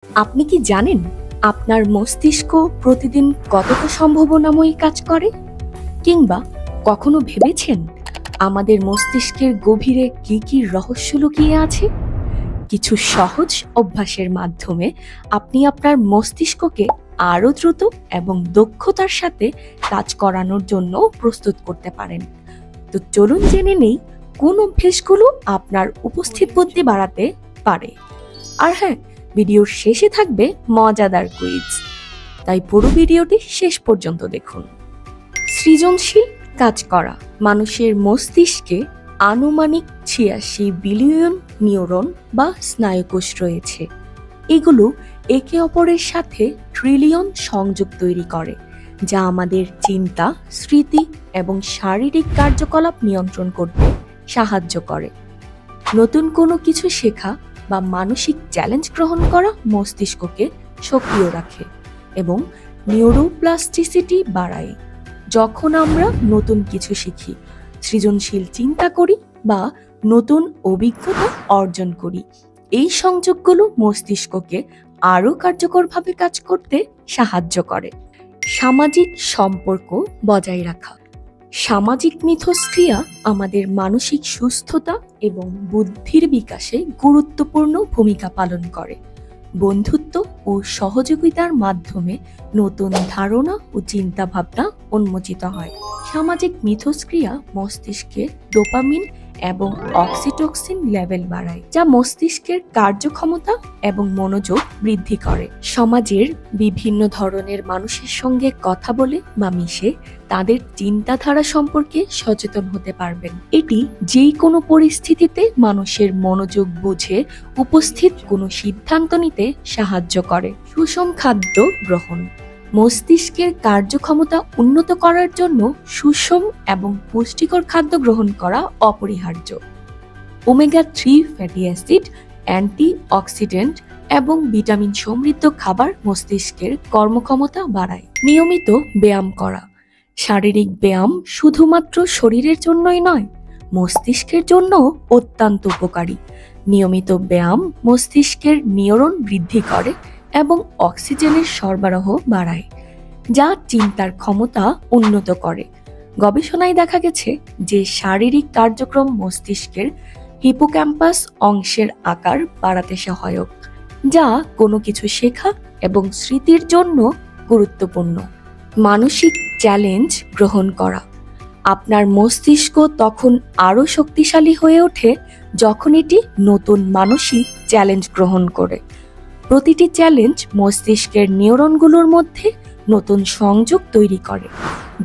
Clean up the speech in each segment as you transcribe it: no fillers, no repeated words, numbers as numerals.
আপনি কি জানেন আপনার মস্তিষ্ক প্রতিদিন কতটা সম্ভাবনাময়ী কাজ করে? কিংবা কখনো ভেবেছেন আমাদের মস্তিষ্কের গভীরে কি কি রহস্য লুকিয়ে আছে? কিছু সহজ অভ্যাসের মাধ্যমে আপনি আপনার মস্তিষ্ককে আরো দ্রুত এবং দক্ষতার সাথে কাজ করানোর জন্য প্রস্তুত করতে পারেন। তো চলুন জেনে নেই কোন অভ্যাসগুলো আপনার উপস্থিত বুদ্ধি বাড়াতে পারে। আর হ্যাঁ, ভিডিওর শেষে থাকবে মজাদার কুইজ, তাই পুরো ভিডিওটি শেষ পর্যন্ত দেখুন। সৃজনশীল কাজ করা। মানুষের মস্তিষ্কে আনুমানিক ৮৬ বিলিয়ন নিউরন বা স্নায়ুকোষ রয়েছে। এগুলো একে অপরের সাথে ট্রিলিয়ন সংযোগ তৈরি করে, যা আমাদের চিন্তা, স্মৃতি এবং শারীরিক কার্যকলাপ নিয়ন্ত্রণ করতে সাহায্য করে। নতুন কোনো কিছু শেখা বা মানসিক চ্যালেঞ্জ গ্রহণ করা মস্তিষ্ককে সক্রিয় রাখে এবং নিউরোপ্লাস্টিসিটি বাড়ায়। যখন আমরা নতুন কিছু শিখি, সৃজনশীল চিন্তা করি বা নতুন অভিজ্ঞতা অর্জন করি, এই সংযোগগুলো মস্তিষ্ককে আরও কার্যকরভাবে কাজ করতে সাহায্য করে। সামাজিক সম্পর্ক বজায় রাখা। সামাজিক মিথস্ক্রিয়া আমাদের মানসিক সুস্থতা এবং বুদ্ধির বিকাশে গুরুত্বপূর্ণ ভূমিকা পালন করে। বন্ধুত্ব ও সহযোগিতার মাধ্যমে নতুন ধারণা ও চিন্তাভাবনা উন্মোচিত হয়। সামাজিক মিথস্ক্রিয়া মস্তিষ্কে ডোপামিন এবং অক্সিটোসিন লেভেল বাড়ায়, যা মস্তিষ্কের কার্যক্ষমতা এবং মনোযোগ বৃদ্ধি করে। সমাজের বিভিন্ন ধরনের মানুষের সঙ্গে কথা বলে বা মিশে তাদের চিন্তাধারা সম্পর্কে সচেতন হতে পারবেন। এটি যে কোনো পরিস্থিতিতে মানুষের মনোযোগ বুঝে উপস্থিত কোনো সিদ্ধান্ত নিতে সাহায্য করে। সুষম খাদ্য গ্রহণ। মস্তিষ্কের কার্যক্ষমতা উন্নত করার জন্য সুষম এবং পুষ্টিকর খাদ্য গ্রহণ করা অপরিহার্য। ওমেগা-3 ফ্যাটি অ্যাসিড, অ্যান্টিঅক্সিডেন্ট এবং ভিটামিন সমৃদ্ধ খাবার মস্তিষ্কের কর্মক্ষমতা বাড়ায়। নিয়মিত ব্যায়াম করা। শারীরিক ব্যায়াম শুধুমাত্র শরীরের জন্যই নয়, মস্তিষ্কের জন্য অত্যন্ত উপকারী। নিয়মিত ব্যায়াম মস্তিষ্কের নিউরন বৃদ্ধি করে এবং অক্সিজেনের সরবরাহ বাড়ায়, যা চিন্তার ক্ষমতা উন্নত করে। গবেষণায় দেখা গেছে যে শারীরিক কার্যক্রম মস্তিষ্কের হিপোক্যাম্পাস অংশের আকার বাড়াতে সহায়ক, যা কোনো কিছু শেখা এবং স্মৃতির জন্য গুরুত্বপূর্ণ। মানসিক চ্যালেঞ্জ গ্রহণ করা। আপনার মস্তিষ্ক তখন আরও শক্তিশালী হয়ে ওঠে যখন এটি নতুন মানসিক চ্যালেঞ্জ গ্রহণ করে। প্রতিটি চ্যালেঞ্জ মস্তিষ্কের নিউরনগুলোর মধ্যে নতুন সংযোগ তৈরি করে,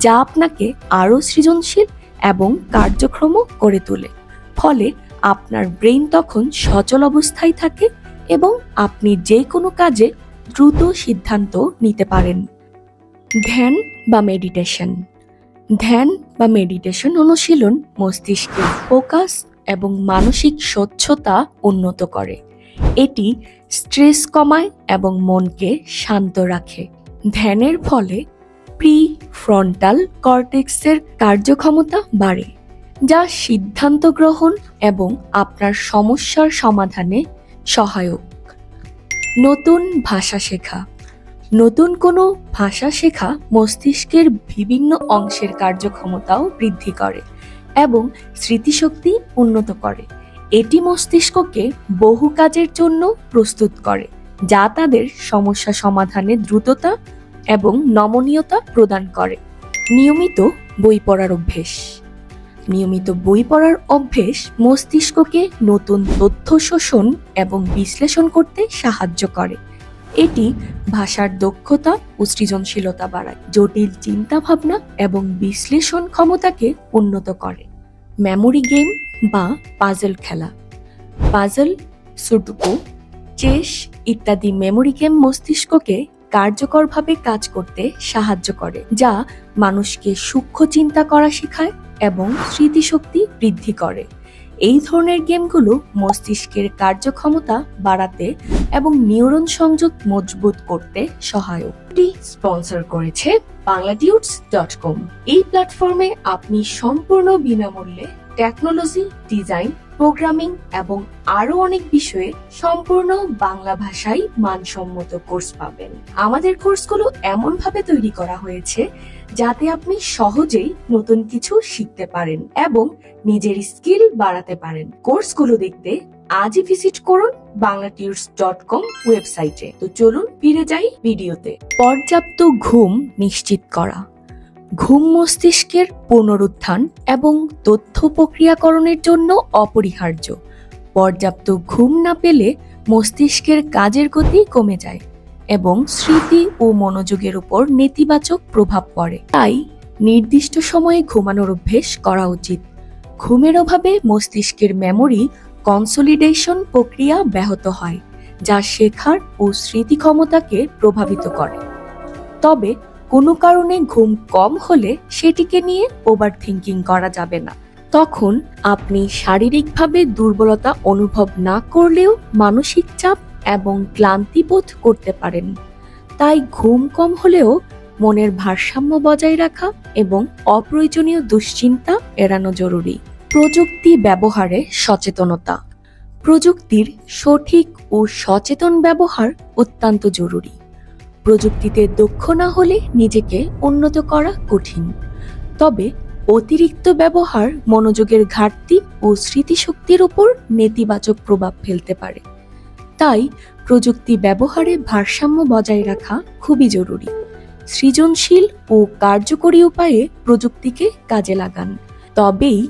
যা আপনাকে আরও সৃজনশীল এবং কার্যক্ষম করে তোলে। ফলে আপনার ব্রেইন তখন সচল অবস্থায় থাকে এবং আপনি যে কোনো কাজে দ্রুত সিদ্ধান্ত নিতে পারেন। ধ্যান বা মেডিটেশন। ধ্যান বা মেডিটেশন অনুশীলন মস্তিষ্কের ফোকাস এবং মানসিক স্বচ্ছতা উন্নত করে। এটি স্ট্রেস কমায় এবং মনকে শান্ত রাখে। ধ্যানের ফলে প্রিফ্রন্টাল কর্টেক্সের কার্যক্ষমতা বাড়ে, যা সিদ্ধান্ত গ্রহণ এবং আপনার সমস্যার সমাধানে সহায়ক। নতুন ভাষা শেখা। নতুন কোনো ভাষা শেখা মস্তিষ্কের বিভিন্ন অংশের কার্যক্ষমতাও বৃদ্ধি করে এবং স্মৃতিশক্তি উন্নত করে। এটি মস্তিষ্ককে বহু কাজের জন্য প্রস্তুত করে, যা তাদের সমস্যা সমাধানে দ্রুততা এবং নমনীয়তা প্রদান করে। নিয়মিত বই পড়ার অভ্যেস। নিয়মিত বই পড়ার অভ্যেস মস্তিষ্ককে নতুন তথ্য শোষণ এবং বিশ্লেষণ করতে সাহায্য করে। এটি ভাষার দক্ষতা ও সৃজনশীলতা বাড়ায়, জটিল চিন্তাভাবনা এবং বিশ্লেষণ ক্ষমতাকে উন্নত করে। মেমোরি গেম বা পাজল খেলা। পাজল, সুডোকু, চেস ইত্যাদি মেমোরি গেম মস্তিষ্ককে কার্যকরভাবে কাজ করতে সাহায্য করে, যা মানুষকে সূক্ষ্ম চিন্তা করা শেখায় এবং স্মৃতিশক্তি বৃদ্ধি করে। এই ধরনের গেমগুলো মস্তিষ্কের কার্যক্ষমতা বাড়াতে এবং নিউরন সংযোগ মজবুত করতে সহায়ক। এটি স্পন্সর করেছে bangladudes.com। এই প্ল্যাটফর্মে আপনি সম্পূর্ণ বিনামূল্যে টেকনোলজি, ডিজাইন, প্রোগ্রামিং এবং আরো অনেক বিষয়ে সম্পূর্ণ বাংলা ভাষায় মানসম্মত কোর্স পাবেন। আমাদের কোর্সগুলো এমনভাবে তৈরি করা হয়েছে যাতে আপনি সহজেই নতুন কিছু শিখতে পারেন এবং নিজের স্কিল বাড়াতে পারেন। কোর্সগুলো দেখতে আজই ভিজিট করুন banglatures.com ওয়েবসাইটে। তো চলুন ফিরে যাই ভিডিওতে। পর্যাপ্ত ঘুম নিশ্চিত করা। ঘুম মস্তিষ্কের পুনরুত্থান এবং তথ্য প্রক্রিয়াকরণের জন্য অপরিহার্য। পর্যাপ্ত ঘুম না পেলে মস্তিষ্কের কাজের গতি কমে যায় এবং স্মৃতি ও মনোযোগের উপর নেতিবাচক প্রভাব পড়ে। তাই নির্দিষ্ট সময়ে ঘুমানোর অভ্যেস করা উচিত। ঘুমের অভাবে মস্তিষ্কের মেমোরি কনসলিডেশন প্রক্রিয়া ব্যাহত হয়, যা শেখার ও স্মৃতি ক্ষমতাকে প্রভাবিত করে। তবে কোনো কারণে ঘুম কম হলে সেটিকে নিয়ে ওভারথিংকিং করা যাবে না। তখন আপনি শারীরিকভাবে দুর্বলতা অনুভব না করলেও মানসিক চাপ এবং ক্লান্তি বোধ করতে পারেন। তাই ঘুম কম হলেও মনের ভারসাম্য বজায় রাখা এবং অপ্রয়োজনীয় দুশ্চিন্তা এড়ানো জরুরি। প্রযুক্তি ব্যবহারে সচেতনতা। প্রযুক্তির সঠিক ও সচেতন ব্যবহার অত্যন্ত জরুরি। প্রযুক্তিতে দক্ষ না হলে নিজেকে উন্নত করা কঠিন। তবে অতিরিক্ত ব্যবহার মনোযোগের ঘাটতি ও স্মৃতিশক্তির উপর নেতিবাচক প্রভাব ফেলতে পারে। তাই প্রযুক্তি ব্যবহারে ভারসাম্য বজায় রাখা খুবই জরুরি। সৃজনশীল ও কার্যকরী উপায়ে প্রযুক্তিকে কাজে লাগান। তবেই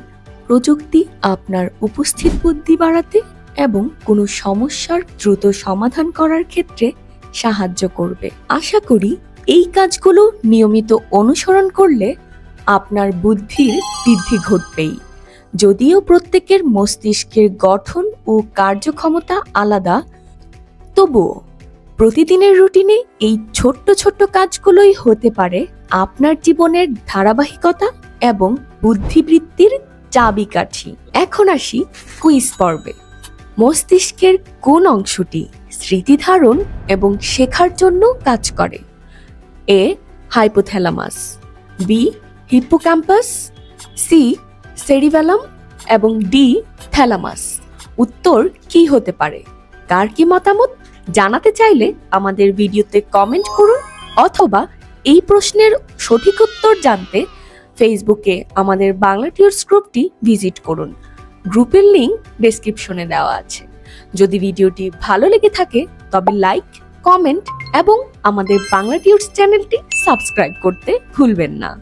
প্রযুক্তি আপনার উপস্থিত বুদ্ধি বাড়াতে এবং কোনো সমস্যার দ্রুত সমাধান করার ক্ষেত্রে সাহায্য করবে। আশা করি এই কাজগুলো নিয়মিত অনুসরণ করলে আপনার বুদ্ধির বৃদ্ধি ঘটবেই। যদিও প্রত্যেকের মস্তিষ্কের গঠন ও কার্যক্ষমতা আলাদা, তবুও প্রতিদিনের রুটিনে এই ছোট্ট ছোট্ট কাজগুলোই হতে পারে আপনার জীবনের ধারাবাহিকতা এবং বুদ্ধিবৃত্তির চাবিকাঠি। এখন আসি কুইজ পর্বে। মস্তিষ্কের কোন অংশটি স্মৃতি ধারণ এবং শেখার জন্য কাজ করে? A. Hypothalamus, B. Hippocampus, C. Cerebellum এবং ডি. থ্যালামাস। উত্তর কি হতে পারে? কার কি মতামত জানাতে চাইলে আমাদের ভিডিওতে কমেন্ট করুন, অথবা এই প্রশ্নের সঠিক উত্তর জানতে ফেসবুকে আমাদের বাংলা টিউটস গ্রুপটি ভিজিট করুন। গ্রুপের লিংক ডেসক্রিপশনে দেওয়া আছে। যদি ভিডিওটি ভালো লেগে থাকে তবে লাইক, কমেন্ট এবং আমাদের বাংলা টিউটস চ্যানেলটি সাবস্ক্রাইব করতে ভুলবেন না।